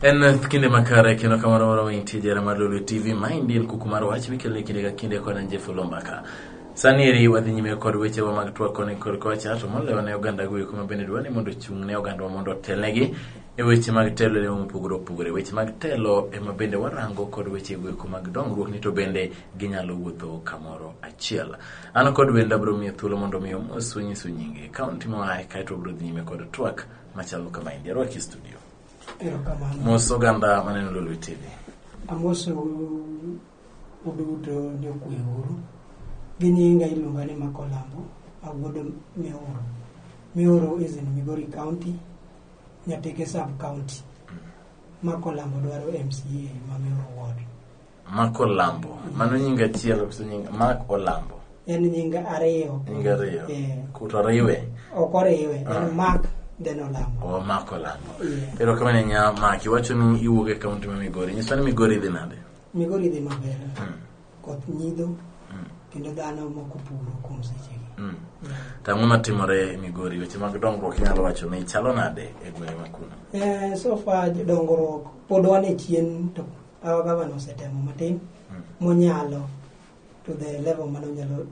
En kinde makare kendo kamano moro intie jera mar Lulu TV Mind en kukumar wach mikele kinde ka kinde kod Njefolo Mbaka. Sanieri wadhi nyime kod weche wa mag twak koni kod kocha to molewo ne oganda guyo kuma bende dwani mondo chung ne oganda mondo telnegi e weche mag telo ne opogore weche mag telo ema bende warango kod weche guyo mag dongruok ni to bende ginyalo wuotho kamoro achiel. An kod wenda bro mi thuolo mondo mi oswenyiso nyinge kaunti ma kai to bro nyime kod twak machalo kama India Rocky Studio. Moso ganda maneno Lulu TV. Amoso uduto nyokueuru. Ginyinga iluonga ni Makolambo, agodo Mioro. Mioro is in Migori County, Nyateke Sub-County. Makolambo dwaro MCA ma Mioro Ward. Makolambo. Mano nyinga chielo kuso nyinga Makolambo. En nyinga ariyo. Nyinga ariyo. Kuto riwe. Oko riwe. En Mark Denolambo. O Makolambo. Pero kama nya Mark iwacho ni iwuoke kaunti ma Migori. Nyisa ni Migori dhi nade? Migori dhi maber. Koth nyido. Kendo dhano moko puro kuom sechegi. Tang'o matimore Migori weche mag dongruok nyalo wacho ni chalo nade e gwenge ma kuno? So far dongruok pod wan e chien to gavana osetemo matin monyalo to the level manonyalo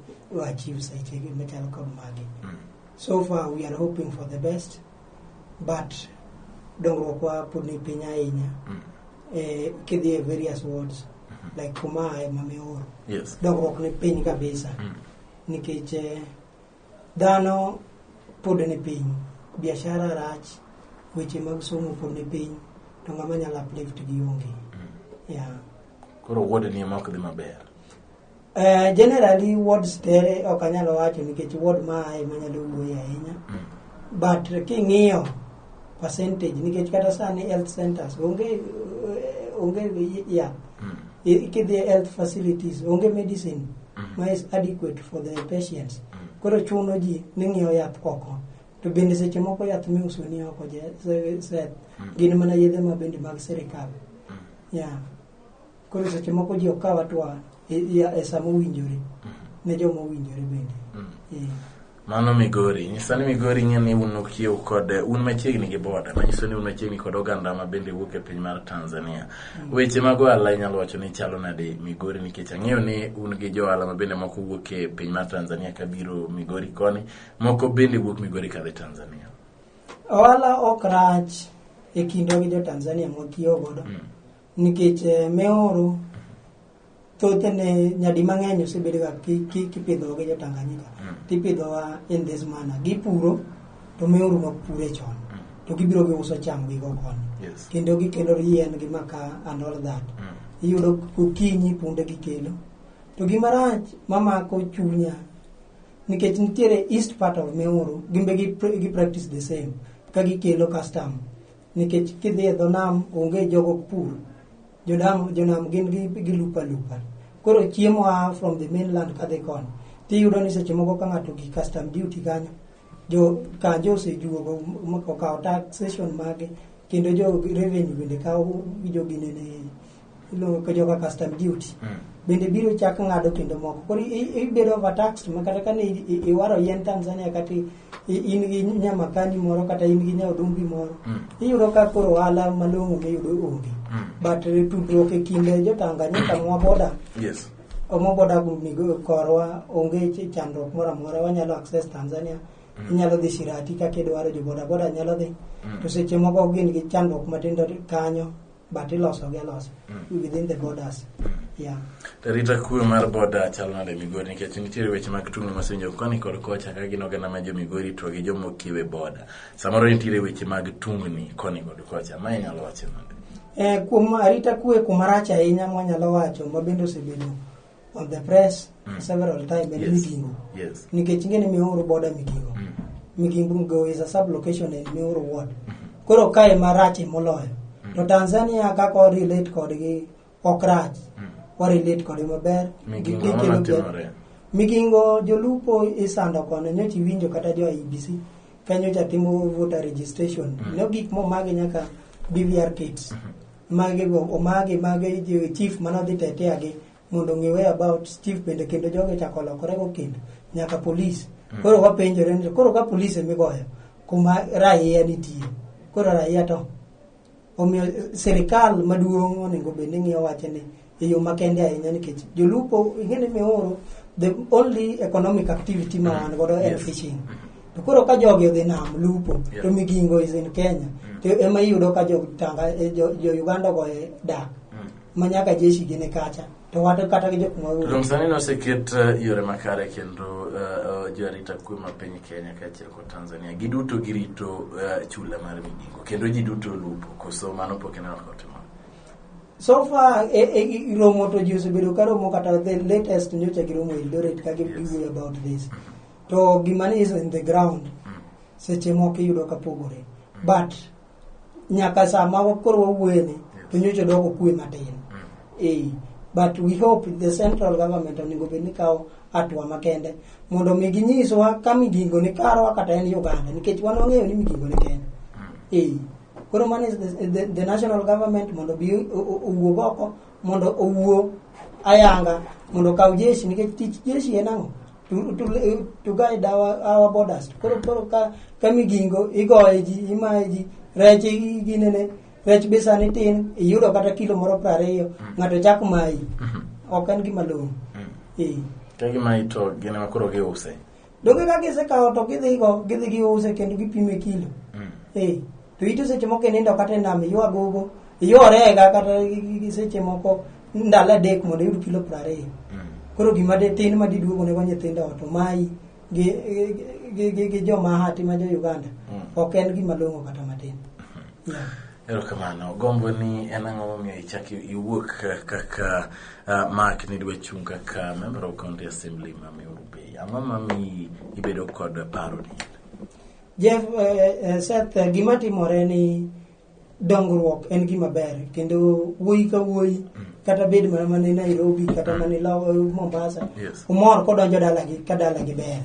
achieve sechegi machalo kod magi. So far we are hoping for the best, but dongruok wa pod ni piny ahinya. Kidhi e various wards like kuma Mioro. Yes. Dongruok ni piny kabisa. Nikech dhano pod ni piny, biashara rach, weche mag somo pod ni piny, to ng'ama nyalo uplift gi onge. Yeah. Koro ward ni mok dhi maber. Generally wards tere ok anyalo wacho nikech ward ma manyalo wuoyo ahinya. But king'iyo percentage nikech kata sani health centers onge yeah. Ikidhi health facilities onge medicine is adequate for the patients. Koro chuno ji ni ng'iewo yath oko. To bende seche moko yath miuso ni oko set gin mana yedhe ma bende mag sirikal. Yeah. Koro seche moko ji okawa twa e samo winjore ne jomo winjore bende. Yeah. Mano Migori. Nyisa ni Migori ng'eni un okiew kod un machiegni gi boda. Manyiso ni un machiegni kod oganda ma bende wuok e piny mar Tanzania. Weche mag ohala inyalo wacho ni chalo nade Migori nikech ang'eyo ni un gi johala ma bende moko wuok e piny mar Tanzania kabiro Migori koni. Moko bende wuok Migori kadhi Tanzania. Ohala ok rach e kindo gi jo Tanzania motiyo godo. Nikech Mioro thothne nyadi mang'eny osebedo ga kipidho gi jo Tanganyika. Tipidho in this manner. Gipuro to Mioro mapure chon. To gibiro gi uso cham gi go koni. Yes. Kendo gikelo yien gi maka and all that. Iyudo okinyi punde gikelo. To gimarach mamako chunya nikech nitiere east part of Mioro gimbe gi practice the same ka gikelo custom. Nikech kidhi e dho nam onge jogo pur. Jonam gin gi lupa. Koro chiemo from the mainland kadhi koni. Tiyudo ni seche moko ka ng'ato gi custom duty kanyo kanjo osejuogo okawo taxation mage kendo jo revenue bende kawo jo ginene ilo ka joka custom duty bende biro chak ng'ado kendo moko koro ibedo overtaxed makata ka iwaro yen Tanzania kata in gi nyamakani moro kata in gi nyaodungi moro iyudo ka koro ohala malong'o miyudo onge but tudruok e kinde jo Tanganyika mwa boda. Yes. Omo boda korwa onge chandruok moro amora wanyalo access Tanzania. Inyalo dhi Shirati ka kidwaro jo boda nyalo dhi. To seche moko gin gi chandruok matindo kanyo but iloso within the borders. Yeah. Rita kwe mar boda chalo nade Migori nikech nitiere weche mag tungni masenjo koni kod kocha ka gin oganda ma jo Migori to gi jomo kiwe boda. Samoro nitiere weche mag tungni koni kod kocha ma inyalo wacho nade. Kuom arita kwe kumarach ahinya mwanyalo wacho mabende osebedo on the press several times and Migingo. Yes. Nikech ngene Mioro border Migingo. Migingo is a sub-location in Mioro ward. Koro kae marach moloyo. To Tanzania kako relate kodgi okrach. Wa relate kodgi maber. Migingo jolupo isando kono nyochi winjo kata jo IBC. Kanyo chatimo voter registration. No gik mo magi nyaka BVR kits. Magi chief manodhi teteagi. Mondo ngewe about Steve bende kendo joge chako lokore go kendo nyaka police. Koro wapenjore koro ka police migoyo kuma raia nitie. Koro raia to omiyo serikal maduong' onego bed ni ng'iyo wachni e yo makende ahinya nikech jolupo ing'eni Meru the only economic activity ma wan godo en fishing. To koro ka jogi odhi nam lupo to Migingo is in Kenya to ema iyudo ka jo Uganda go dak manyaka jeshi gine kacha to wato kata gi jok moro sani no seket yore makare kendo jarita kuma piny Kenya kaachiel kod Tanzania giduto girito chula mar Migingo kendo ji duto lupo koso mano pokena otimo. So far romo to ji osebedo ka romo kata the latest nyocha giromo Eldoret ka giwuoyo about this to gimane is in the ground seche moko yudo ka pogore but nyaka sama koro wawuoyeni to nyocha doko kwe matin but we hope the central government onego bed ni kawo atwa makende mondo mi ginyiswa ka Migingo ni karwa kata en Uganda nikech wan wang'eyo ni Migingo ni Kenya koro man is the national government mondo bi owuog oko mondo owuo ayanga mondo kaw jeshi nikech tich jeshi en ang'o to guide our borders koro ka Migingo igoye ji imaye ji rech ginene rech besani tin iyudo kata kilo moro 20 ng'ato chak mai ok en gima long'o kagi mai to gine makoro giuse doge ka gisekawo to gidhi giuse kendo gipime kilo to ito seche moko nindo kata nam yuagogo yorega kata seche moko ndalo adek mondo yud kilo 20 koro gima de tin ma diduogo ne nyithindo to mai gi joma hati ma jo Uganda ok en gima long'o kata matin. Erokamano gombo ni en ang'o momiyo ichaki iwuok kaka Mark ni dwe chung kaka member of county assembly ma Meru Bay ang'o mami ibedo kod paro ni Jeff Seth gima timore ni dongruok en gima ber kendo wuoyi ka wuoyi kata bed mana mane Nairobi kata mane Mombasa umor kodonjo dalagi ka dalagi ber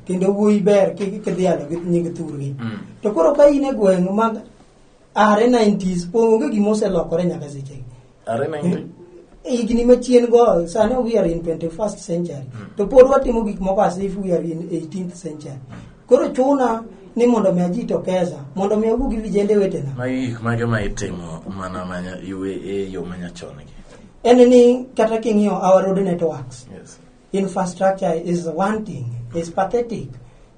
kendo wuoyi ber kidhialo gi nying thurgi to koro ka in e gweng' mag are 90s onge gima oselokore nyaka seche are 90 higni machien go sani we are in 21st century to pod watimo gik moko as if we are in 18th century koro chuna ni mondo mi aji to keza mondo mi agu gi vijende wetena mage ma itimo mana manya yo manya chongi en ni kata king'io our road networks infrastructure is one thing is pathetic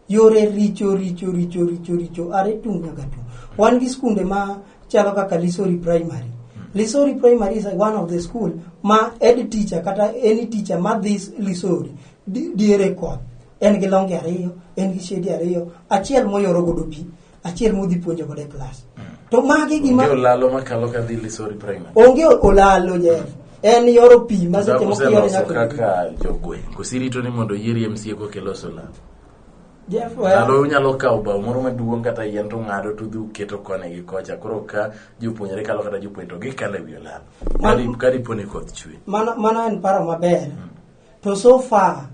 yore richo are tunga gatu wan gi skunde ma chalo kaka Lisori Primary is one of the school ma ed teacher kata any teacher ma this Lisori diere koth en gi longe ariyo en gi shedi ariyo achiel moyoro godo pi achiel modhi puonjo godo e class to magi gima onge olalo makalo ka dhi Lisori Primary onge olalo Jeff en yoro pi ma seche moko yoro nyaka kaka jogweng' kosirito ni mondo yieri MCA ko kelo sola Jeff lalo unyalo kawo bao moro maduong' kata yien to ng'ado to dhi keto kone gi kocha koro ka jopuonjre kalo kata jopuonjre to gikalo e wi olalo kadi poni koth chwe mana en paro maber to so far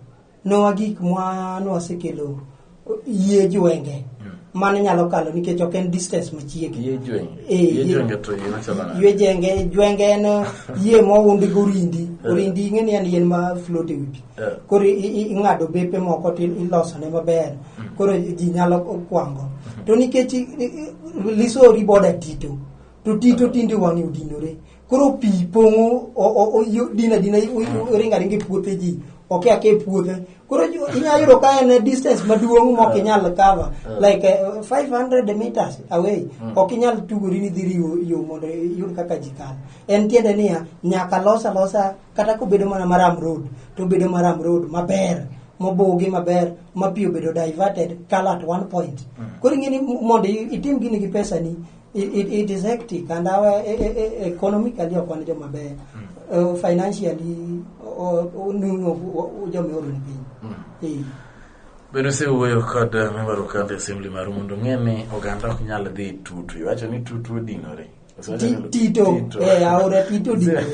no gik mwa no wasekelo yie jwenge mane nyalo kalo nikech ok en distance machiegni yie jwenge to yie chalana yie jwenge en yie mowundi gorindi orindi ng'eni en yien ma float e wi pi koro ing'ado bepe moko to iloso ne maber koro ji nyalo kwango to nikech Lisori boda Tito to Tito tinde wang'e odinore koro pi pong'o dina ringa puothe ji ok ake puothe koro inyayudo ka en distance maduong' mok inyal cover like 500 meters away ok inyal tugori ni dhiri yo mondo yud kaka jikal en tiende niya nyaka losa kata kobedo mana Maram Road to bedo Maram Road maber mobogi maber mapiyo bedo diverted kala at one point koro ing'eni mondo itim gini gi pesa ni it is hectic and our economically okwan jo maber financially jomi oro ni piny beno se wuoyo kod member of county assembly mar mondo ng'eni oganda ok nyal dhi tutu iwacho ni tutu dinore Tito ahora Tito dinore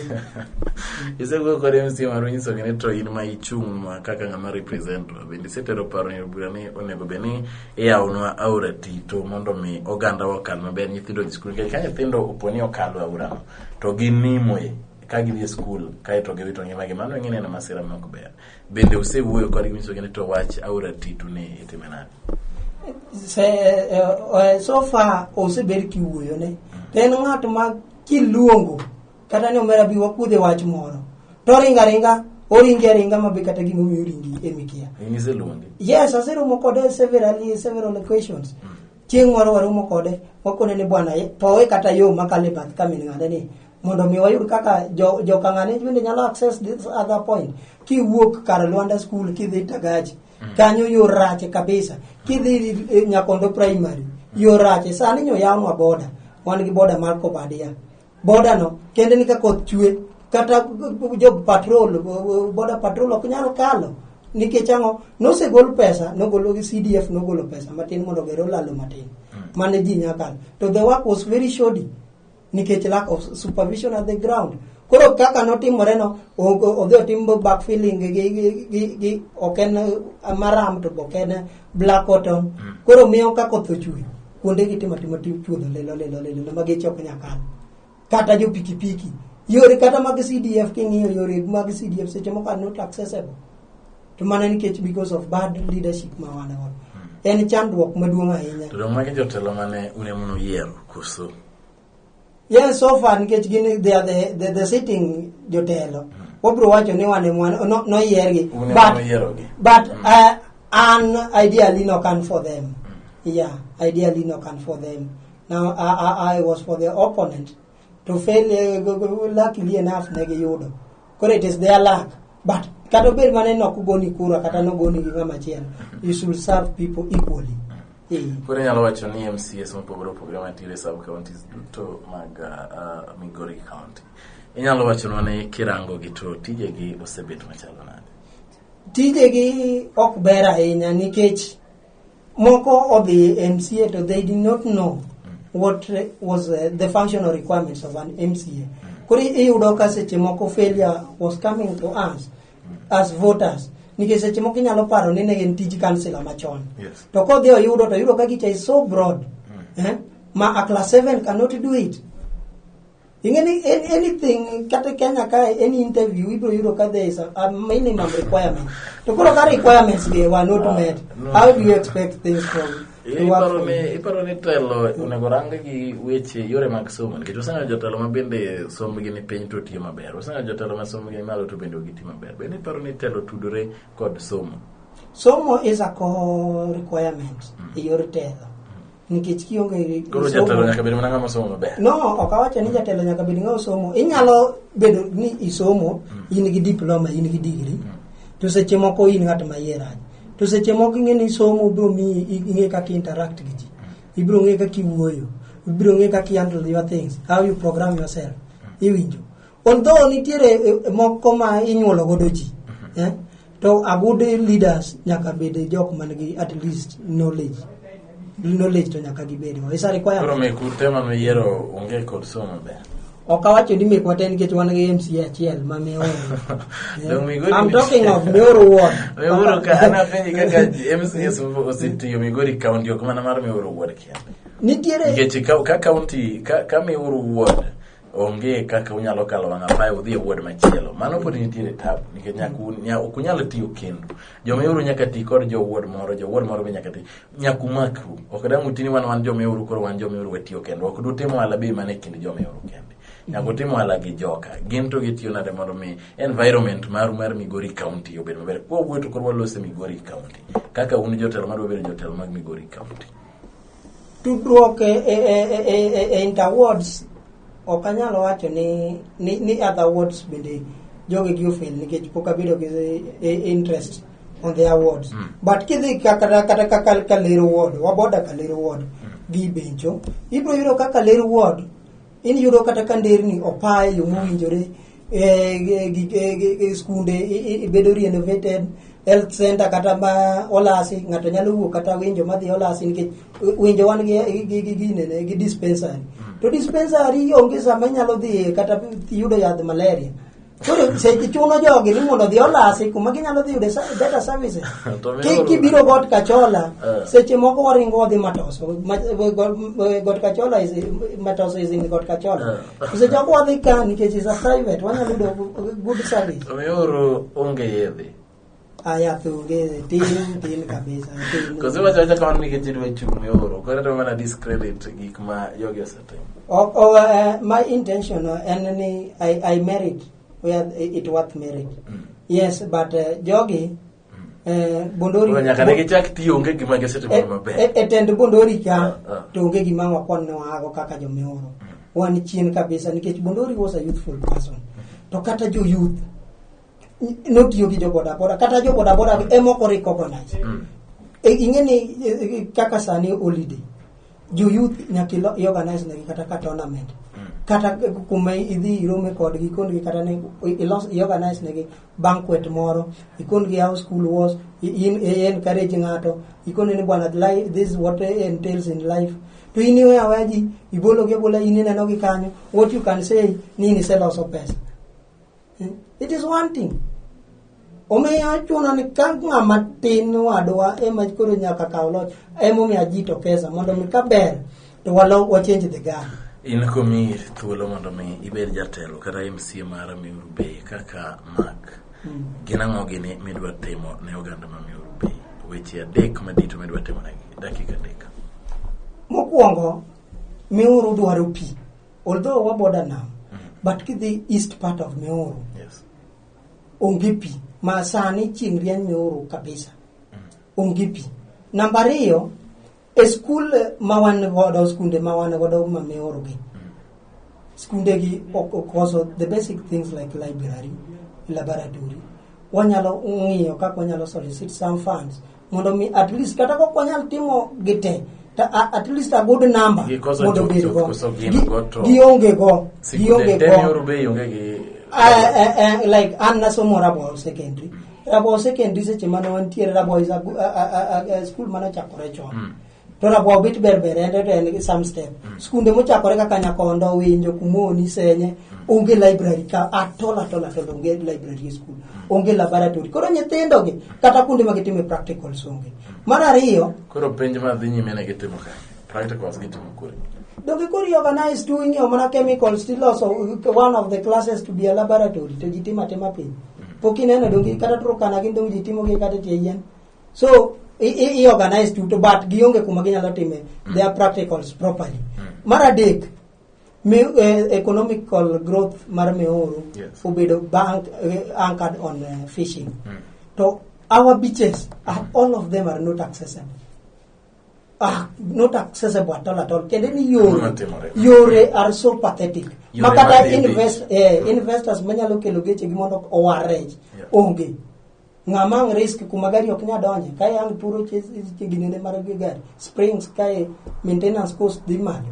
isewuoyo kod MC mar nyiso ni to in ma ichung' kaka ng'ama represent bende setero paro ni bura ni onego beni iyawnwa aora Tito mondo mi oganda wakal maber nyithindo dhi skul ka nyithindo oponi okalo aorano to ginimoe ka gidhi e skul kaeto giwito ngimagi mano ng'eni en masira ma ok ber bende usewuoyo kod gimiso ni to wach aora Tito ne itime nade so far oseber kiwuoyo ne ten ng'at ma kiluongo kata ni omera bi wakudhe wach moro to ringa oringa mabe kata gimo miyo ringi emikia. Inise luongi? Yes, aseromo kode several occasions. Chieng' moro waromo kode wakone ni bwana powe kata yo makale bath kamin ng'ane ni mondo mi wayud kaka joka ng'ane bende nyalo access this other point. Kiwuok kar Luanda School kidhi Tagaji kanyo yo rache kabisa. Kidhi Nyakondo Primary yo rache. Sani nyo yawnwa boda. Wan gi boda mar Kobadia. Boda no kende ni ka koth chwe kata jo patrol boda patrol ok nyalo kalo nikech ang'o nosegol pesa nogolo gi CDF nogolo pesa matin mondo gero lalo matin mane ji nyakal to the work was very shoddy nikech lack of supervision at the ground. Koro kaka notimore no odhi otimo backfilling gi oken maram to oken black cotton. Koro miyo ka koth ochwe kuonde gi timo chuodho lelo magi chok nyakal kata jo pikipiki yore kata mag CDF king'iyo yore mag CDF seche moko are not accessible to mana nikech because of bad leadership ma wan go. En chandruok maduong' ahinya. To dong' magi jotelo mane unemono yiero koso? Yes, so far nikech gin they are the sitting jotelo. Wabro wacho ni wane no yiergi but an ideally no can for them. Yeah, ideally no can for them. Now I was for the opponent to fail luckily enough negi yudo. Kore it is their luck. But kata bel mane no kugoni kura kata no goni gi ng'ama chiel. You should serve people equally. Kore nyalo wacho ni MCS mopogore mantiere sub counties duto mag Migori County. Inyalo wacho ni kirango gi to tijegi osebet machalo nade? Tijegi ok ber ahinya nikech moko odhi MCA to they did not know what was the functional requirements of an MCA. Kuri iyudo ka seche moko failure was coming to us as voters. Nikech seche moko inyalo paro ni ne en tij councilor machon. Yes. To kodhi oyudo to yudo ka gicha is so broad. Ma a class 7 cannot do it. Anything kata Kenya ka any interview ibro yudo ka there is a minimum requirement. To kuro ka requirements they were not met. How do you expect things from Iparo ni telo onego rang gi weche yore mag somo nikech osanga jotelo ma bende sombgi ni piny to tiyo maber. Osanga jotelo ma sombgi ni malo to bende ogiti maber. Bende iparo ni telo tudore kod somo. Somo is a core requirement e yor telo. Nikech kionge koro jatelo nyaka bed mana ng'ama somo maber. No, ok awacho ni jatelo nyaka bed ng'ama somo. Inyalo bedo ni isomo, in gi diploma, in gi degree. To seche moko in ng'at mayiera. To seche moko ing'eni somo bro mi ing'e kaka interact gi ji. Ibro ng'e kaka iwuoyo. Ibro ng'e kaka handle your things. How you program yourself. Iwinjo. Although nitiere moko ma inyuolo godo ji. To a good leaders nyaka bed jok man gi at least knowledge to nyaka gibedi. Isa require. Koro me kutema me yiero onge kod somo maber. Ok awacho ni mek waten nikech wan gi MCA achiel ma me I'm talking of Meru Ward. Meru ka ana penji kaka MCS ositiyo Migori County ok mana mar Meru Ward kia. Nitiere nikech ka county ka Meru Ward onge kaka unyalo kalo wanga pa udhi ward machielo. Mano pod nitiere tabu nikech ok unyalo tiyo kendo. Jo Meru nyaka ti kod jo ward moro be nyaka ti. Nyaku makru. Ok dang utini wan jo Meru koro wan jo Meru wetiyo kendo. Ok dutimo ala be mane kind jo Meru kendo. Nyako timo ala gi joka ginto gitiyo nade mondo mi environment mar Migori County obed maber. Kwa wuoto koro walose Migori County kaka un jotelo madwa bedo jotelo mag Migori County. Tudruok interwards ok anyalo wacho ni other wards bende joge gi ofel nikech pok abedo gi interest on their wards. But kidhi kaka Lero Ward waboda ka Lero Ward gi bencho ibro yuro kaka Lero Ward in yudo kata ka nderni opaye yo mowinjore skunde bedo renovated, health center kata ma olasi ng'ato nyalo wuok kata winjo madhi olasi nikech winjo wan gi dispensary. To dispensary onge sama nyalo dhi kata yudo yadh malaria. Koro seche chuno jogi ni mondo dhi olasi kuma ginyalo dhi yude better services. Kibiro got Kachola seche moko waringo dhi Matoso. Got Kachola is Matoso is in Got Kachola. Seche moko wadhi ka nikech is a private wanyalo yudo good service. Meru onge yedhi. aya thunge tin kabisa tin. Because what I can't make it to me or I don't want to discredit Gikma Yoga setting. My intention and I married where it was married. Yes, but Jogi Bondori attend Bondori ka to get Gima upon Noago Kaka Jomeoro. One chin kabisa nikech Bondori was a youthful person. To kata jo youth not yogi jo boda boda kata jo boda boda emo ko recognize ingeni kaka sani holiday jo youth nyakilo organize ne kata tournament kata kuma idhi rome kod gi kon gi kata ne organize ne banquet moro ikon gi how school was in encourage ngato ikon ni bwana life this is what entails in life to iniwe awaji ibolo ge bola inina no gi kanyo what you can say nini se loso pesa. It is one thing. Omeya chuna ni kanga matino adwa ema koro nyaka kaolo emo mi ajito pesa mondo mi kaber to walo change the game. In komi thuolo mondo mi ibed jatelo kata MC mara Miuru Bay kaka Mark. Ginango gini midwa timo ne oganda ma Miuru Bay. Weche adek madito midwa timo negi dakika adek. Mokwongo Miuru dwaro pi. Although waboda now but the east part of Miuru. Yes. Onge pi. Ma sani chieng' rieny Miuru kabisa. Onge pi. Number 2, a school mawan godo skunde mawan godo ma Miuru gi. Skunde gi also the basic things like library, laboratory. Wanyalo ng'iyo kaka wanyalo solicit some funds. Mondo mi at least kata ko wanyalo timo gite. At least a good number. Mondo be go. Gionge go. Like Anna Somorabo secondary. Rabo secondary se chimano antiere rabo is a school mana chakore chon. To rabo bit berbere and some step. School de mo chakore ka Kanyakondo winjo kumoni senye onge library ka atola onge library school. Onge laboratory. Koro nyithindo gi kata kunde magitime practical songe. Mara riyo koro penj ma dhi nyime ne gitimo ka practicals gitimo kure. Dogi kuri organize doing mana chemicals still also one of the classes to be a laboratory to jitima tema pin. Pokinena dogi kata tro kana gindo jitimo ge kata teyen. So I organize to but gionge kuma ginyalo time their practicals properly. Mara dek economical growth mar Miuru obedo bank anchored on fishing. To our beaches all of them are not accessible. Not accessible at all. Kendeni yore are so pathetic. Makata investors manyalo kelo geche gimondo owarech onge. Ngamang risk kumagari oknya donje kai ang puro ginene mar gari springs kai maintenance cost di malo.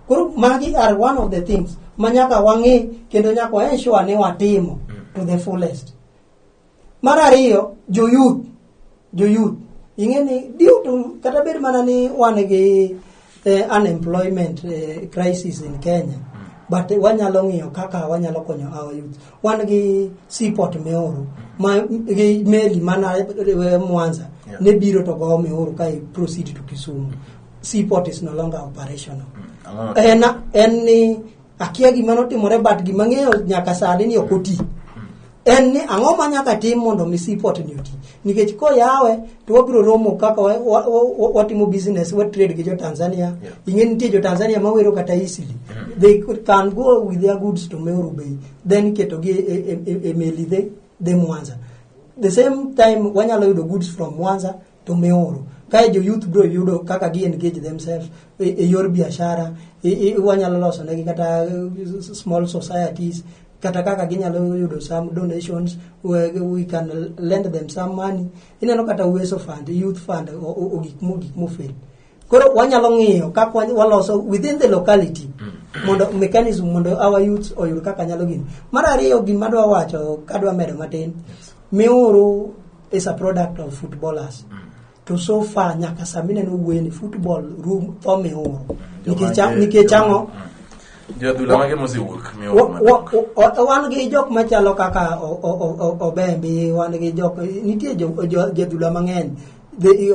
Koro magi are one of the things manyaka wangi kendo nyaka ensure ne watimo to the fullest. Marariyo jo youth ingeni due to kata ber mana ni wanege unemployment crisis in Kenya but wanyalo ngiyo kaka wanyalo konyo our youth wanege seaport Miuru ma meli mana Mwanza ne biro to go Miuru kai proceed to Kisumu. Seaport is no longer operational. Ni akia gimano timore but gimangeyo nyaka sadi ni okoti. En ni ang'o manyaka tim mondo mi seaport ni oti nikech ko yawe to wabiro romo kaka watimo business we trade gi jo Tanzania ingen tie jo Tanzania mawero kata easily they can go with their goods to Miuru Bay then keto gi meli de Mwanza the same time wanyalo yudo goods from Mwanza to Miuru kai jo youth bro yudo kaka gi engage themselves yor biashara wanyalo loso ne kata small societies kata kaka ginyalo yudo some donations where we can lend them some money ineno kata uweso fund youth fund o gik mo fail koro wanyalo ngiyo kaka waloso within the locality mondo mechanism mondo our youth oyud kaka nyalo gin mara riyo gima dwa wacho kadwa medo matin Miuru is a product of footballers to so far nyaka samine no win football room for Miuru nikechango jadula mage mosiwuok wan gi jok machalo kaka Obembi wan gi jok nitie jadula mang'eny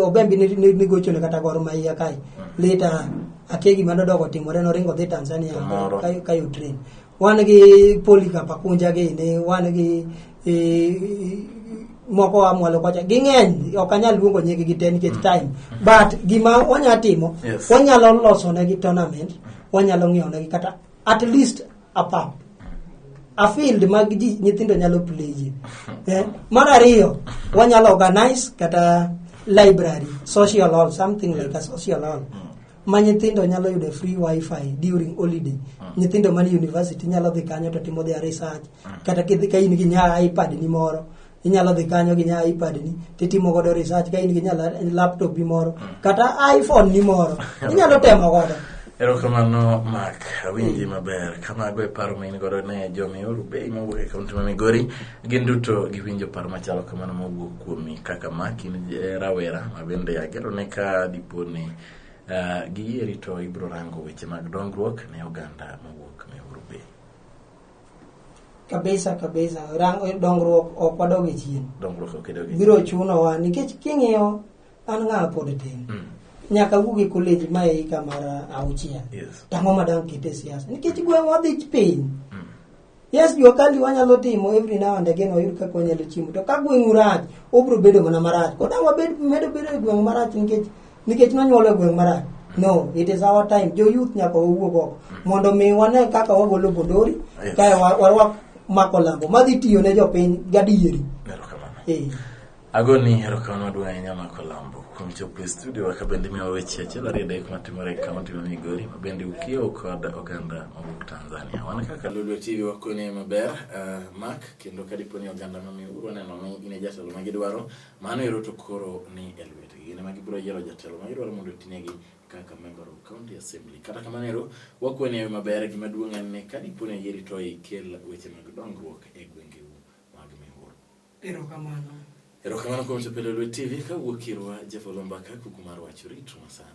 Obembi ni gochone kata Gor Mahia kai later akegi manodogo timore no ringo dhi Tanzania kai train wan gi Polycarp Akunja gi ne wan gi moko amwalo kocha ging'eny ok anyal luongo nyigi gi te nikech time but gima wanya timo wanyalo loso negi tournament wanyalo ng'iewo negi kata at least a pub a field mag nyithindo nyalo play mar ariyo wanyalo organize kata library social hall something like a social hall ma nyithindo nyalo yudo free wifi during holiday nyithindo man university nyalo dhi kanyo to timo their research kata ka in gi nya iPad ni moro inyalo dhi kanyo gi nya iPad ni titimo godo research ka in gi nya laptop ni moro kata iPhone ni moro inyalo temo godo. Erokamano Mark, awinji maber. Kamago e paro main godo ne Jomiuru Bei mawuok e kaunti ma Migori. Gin duto giwinjo paro machalo kamano mawuok kuomi kaka Mark in rawera ma bende agero ne ka diponi giyieri to ibro rango weche mag dongruok ne oganda mawuok Migori Bei. Kabisa rango dongruok ok wadoge chien. Dongruok ok doge. Biro chuno wa nikech king'iyo an ng'a pod tin. Nyaka wugi college ma ika mara auchia tango madang kite siasa nikech gweng wadhi piny yes jokali wanyalo timo every now and again oyud kaka wanyalo chimo to ka gweng urach obro bedo mana marach koda wabed medo bedo gweng marach nikech nonyuolo gweng marach no it is our time jo youth nyaka owuog oko mondo mi wane kaka wagolo bondori kae warwak makolambo madhi tiyo ne jopiny gadieri agoni erokamano duong' ahinya Makolambo kuom chopo e studio ka bende miyo weche achiel ariyo adek matimore e kaunti ma Migori ma bende ukiewo kod oganda mawuok Tanzania. Wan kaka Lulu TV wakone maber Mark kendo ka diponi oganda ma Migori waneno ni in e jatelo ma gidwaro mano ero to koro ni e lwetgi gine ma gibiro yiero jatelo ma gidwaro mondo otinegi kaka member of county assembly. Kata kamano ero wakone maber gima duong' en ni ka diponi yieri to ikel weche mag dongruok e gwengeu mag Migori. Erokamano Erokamano kuom chopo e Lulu TV ka wuok irwa Jeff Lombaka kuku mar wacho rit masana.